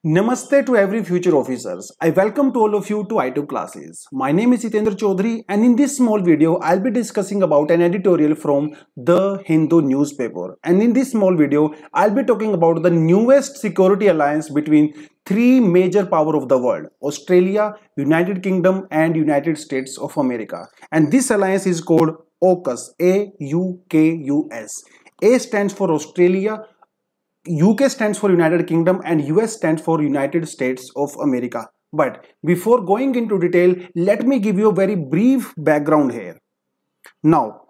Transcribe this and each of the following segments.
Namaste to every future officers. I welcome to all of you to I2 classes. My name is Hitendra Chaudhary and in this small video I'll be discussing about an editorial from the Hindu newspaper. And in this small video I'll be talking about the newest security alliance between three major power of the world: Australia, United Kingdom and United States of America. And this alliance is called AUKUS, A-U-K-U-S. A stands for Australia, UK stands for United Kingdom and US stands for United States of America. But before going into detail, let me give you a very brief background here. Now,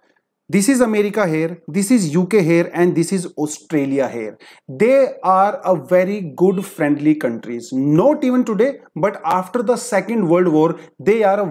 this is America here, this is UK here and this is Australia here. They are a very good friendly countries. Not even today, but after the Second World War, they are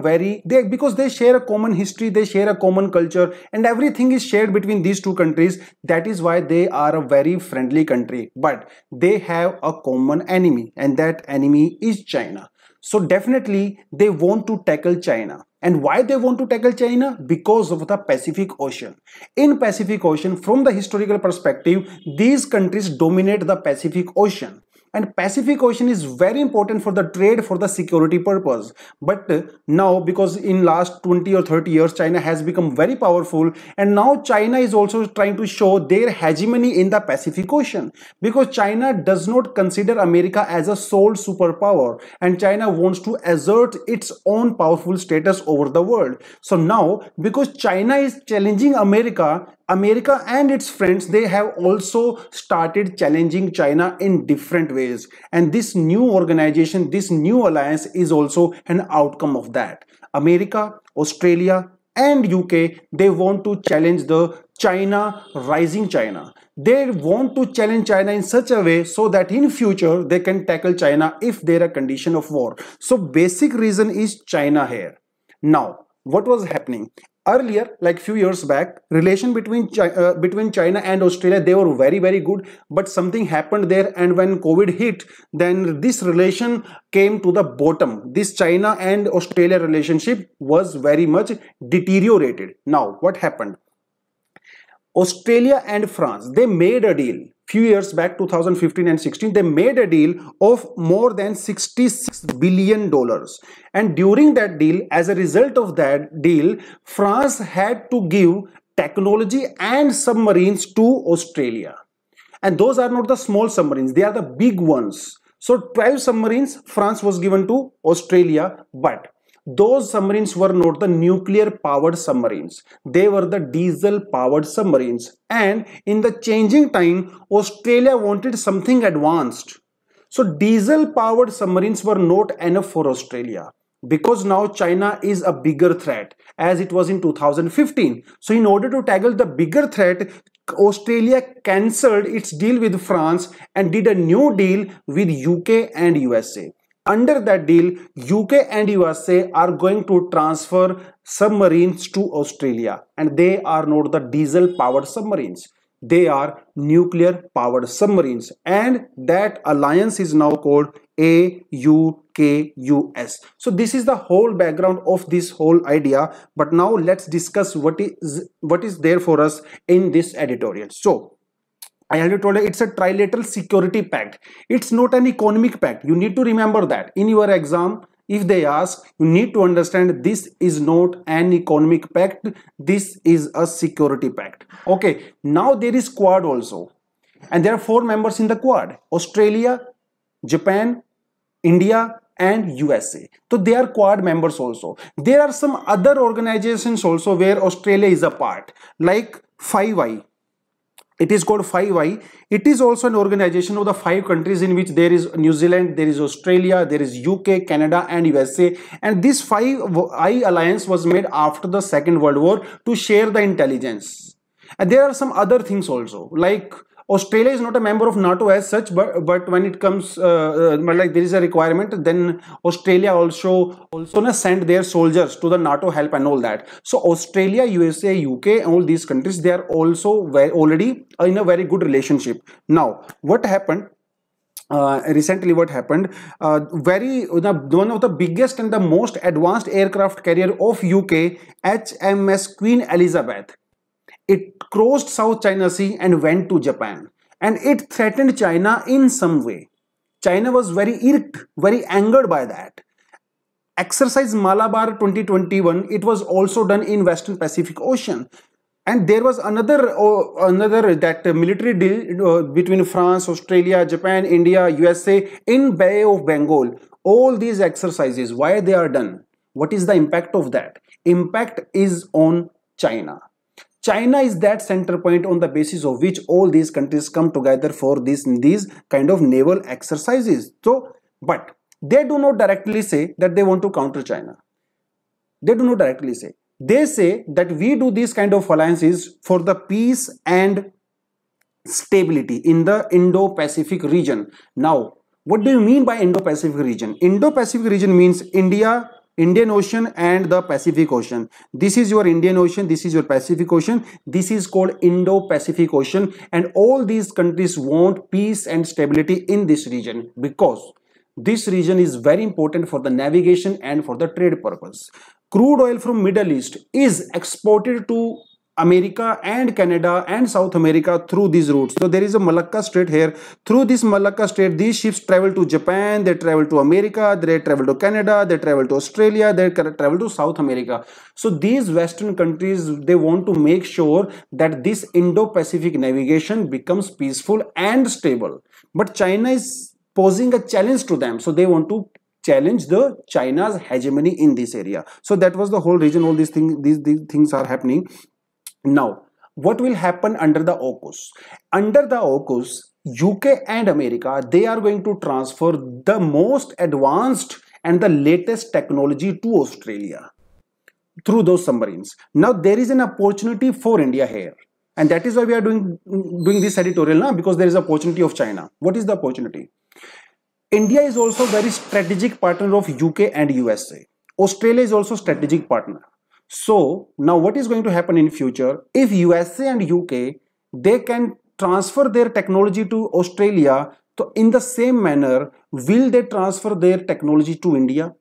because they share a common history, they share a common culture and everything is shared between these two countries. That is why they are a very friendly country. But they have a common enemy and that enemy is China. So definitely they want to tackle China. And why they want to tackle China? Because of the Pacific Ocean. In Pacific Ocean, from the historical perspective, these countries dominate the Pacific Ocean. And Pacific Ocean is very important for the trade, for the security purpose. But now, because in last 20 or 30 years, China has become very powerful. And now China is also trying to show their hegemony in the Pacific Ocean. Because China does not consider America as a sole superpower. And China wants to assert its own powerful status over the world. So now, because China is challenging America and its friends, they have also started challenging China in different ways. And this new organization, this new alliance is also an outcome of that. America, Australia and UK, they want to challenge the rising China. They want to challenge China in such a way so that in future they can tackle China if there are condition of war. So basic reason is China here. Now, what was happening? Earlier, like few years back, relation between China and Australia, they were very good, but something happened there and when COVID hit, then this relation came to the bottom. This China and Australia relationship was very much deteriorated. Now, what happened? Australia and France, they made a deal. Few years back, 2015 and 16, they made a deal of more than $66 billion. And during that deal, as a result of that deal, France had to give technology and submarines to Australia. And those are not the small submarines, they are the big ones. So 12 submarines France was given to Australia, but those submarines were not the nuclear powered submarines, they were the diesel powered submarines. And in the changing time, Australia wanted something advanced. So diesel powered submarines were not enough for Australia, because now China is a bigger threat as it was in 2015. So in order to tackle the bigger threat, Australia cancelled its deal with France and did a new deal with UK and USA. Under that deal, UK and USA are going to transfer submarines to Australia, and they are not the diesel powered submarines. They are nuclear powered submarines, and that alliance is now called AUKUS. So this is the whole background of this whole idea. But now let's discuss what is there for us in this editorial. So I already told you it's a trilateral security pact. It's not an economic pact. You need to remember that. In your exam, if they ask, you need to understand this is not an economic pact. This is a security pact. Okay, now there is Quad also. And there are 4 members in the Quad: Australia, Japan, India and USA. So they are Quad members also. There are some other organizations also where Australia is a part, like 5i. It is called 5i. It is also an organization of the 5 countries in which there is New Zealand, there is Australia, there is UK, Canada and USA. And this 5i alliance was made after the Second World War to share the intelligence. And there are some other things also, like Australia is not a member of NATO as such, but when it comes like there is a requirement, then Australia also send their soldiers to the NATO help and all that. So Australia, USA, UK, all these countries, they are also already in a very good relationship. Now, what happened? Recently what happened, one of the biggest and the most advanced aircraft carrier of UK, HMS Queen Elizabeth, it crossed South China Sea and went to Japan, and it threatened China in some way. China was very irked, very angered by that. Exercise Malabar 2021, it was also done in Western Pacific Ocean. And there was another that military deal between France, Australia, Japan, India, USA in Bay of Bengal. All these exercises, why they are done? What is the impact of that? Impact is on China. China is that center point on the basis of which all these countries come together for these kind of naval exercises. So, but they do not directly say that they want to counter China. They do not directly say. They say that we do these kind of alliances for the peace and stability in the Indo-Pacific region. Now, what do you mean by Indo-Pacific region? Indo-Pacific region means India, Indian Ocean and the Pacific Ocean. This is your Indian Ocean, this is your Pacific Ocean. This is called Indo-Pacific Ocean, and all these countries want peace and stability in this region because this region is very important for the navigation and for the trade purpose. Crude oil from Middle East is exported to America and Canada and South America through these routes. So there is a Malacca Strait here. Through this Malacca Strait, these ships travel to Japan, they travel to America, they travel to Canada, they travel to Australia, they travel to South America. So these Western countries, they want to make sure that this Indo-Pacific navigation becomes peaceful and stable. But China is posing a challenge to them. So they want to challenge the China's hegemony in this area. So that was the whole region. All these things are happening. Now, what will happen under the AUKUS? Under the AUKUS, UK and America, they are going to transfer the most advanced and the latest technology to Australia through those submarines. Now, there is an opportunity for India here. And that is why we are doing this editorial now, because there is an opportunity of China. What is the opportunity? India is also very strategic partner of UK and USA. Australia is also strategic partner. So now what is going to happen in future? If USA and UK, they can transfer their technology to Australia, so in the same manner, will they transfer their technology to India?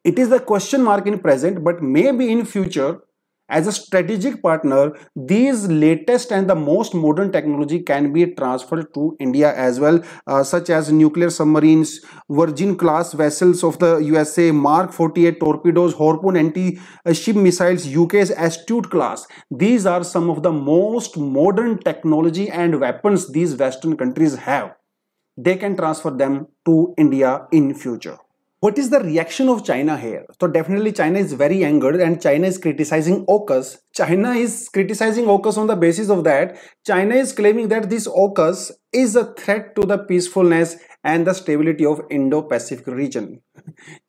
It is a question mark in present, but maybe in future, as a strategic partner, these latest and the most modern technology can be transferred to India as well, such as nuclear submarines, Virgin class vessels of the USA, Mark 48 torpedoes, Harpoon anti-ship missiles, UK's Astute class. These are some of the most modern technology and weapons these Western countries have. They can transfer them to India in future. What is the reaction of China here? So definitely China is very angered and China is criticizing AUKUS. China is criticizing AUKUS on the basis of that. China is claiming that this AUKUS is a threat to the peacefulness and the stability of Indo-Pacific region.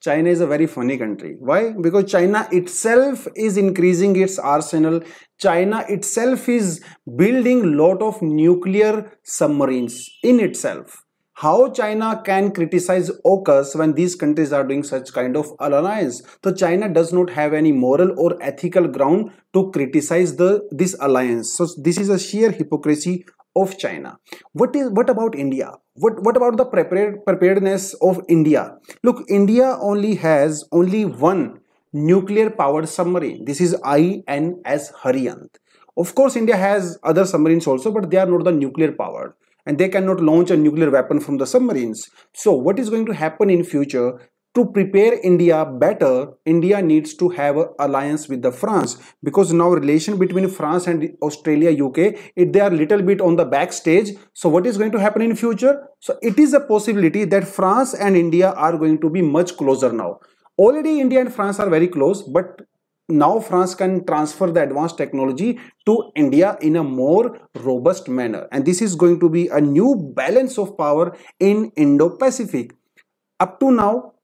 China is a very funny country. Why? Because China itself is increasing its arsenal. China itself is building lot of nuclear submarines in itself. How China can criticize AUKUS when these countries are doing such kind of alliance? So China does not have any moral or ethical ground to criticize this alliance. So this is a sheer hypocrisy of China. What about India? What about the preparedness of India? Look, India has only one nuclear powered submarine. This is INS Haryant. Of course, India has other submarines also, but they are not the nuclear powered. And they cannot launch a nuclear weapon from the submarines. So what is going to happen in future? To prepare India better, India needs to have an alliance with the France, because now relation between France and Australia, UK, they are little bit on the backstage. So what is going to happen in future? So it is a possibility that France and India are going to be much closer now. Already India and France are very close, but now France can transfer the advanced technology to India in a more robust manner. And this is going to be a new balance of power in Indo-Pacific. Up to now,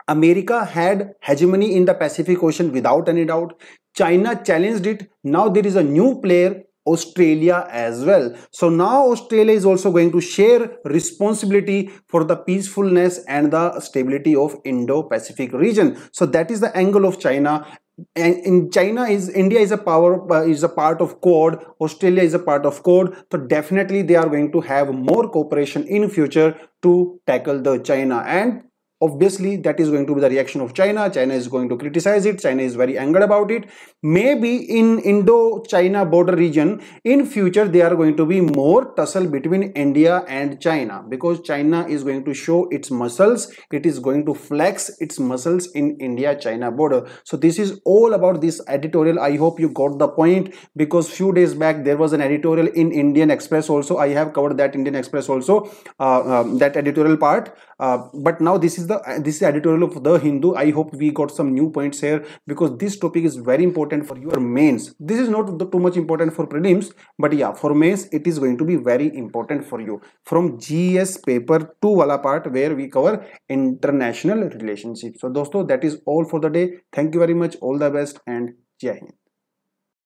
America had hegemony in the Pacific Ocean without any doubt. China challenged it. Now there is a new player, Australia as well. So now Australia is also going to share responsibility for the peacefulness and the stability of Indo-Pacific region. So that is the angle of China. And in China, India is a part of Quad, Australia is a part of Quad. So definitely they are going to have more cooperation in future to tackle the China. And obviously that is going to be the reaction of China. China is going to criticize it. China is very angered about it. Maybe in Indo-China border region in future there are going to be more tussle between India and China, because China is going to show its muscles. It is going to flex its muscles in India-China border. So this is all about this editorial. I hope you got the point, because few days back there was an editorial in Indian Express also. I have covered that Indian Express also, that editorial part. But now this is editorial of the Hindu. I hope we got some new points here, because this topic is very important for your mains. This is not too much important for prelims, but yeah, for mains it is going to be very important for you. From GS paper 2 wala part, where we cover international relationships. So dosto, that is all for the day. Thank you very much. All the best and Jai Hind.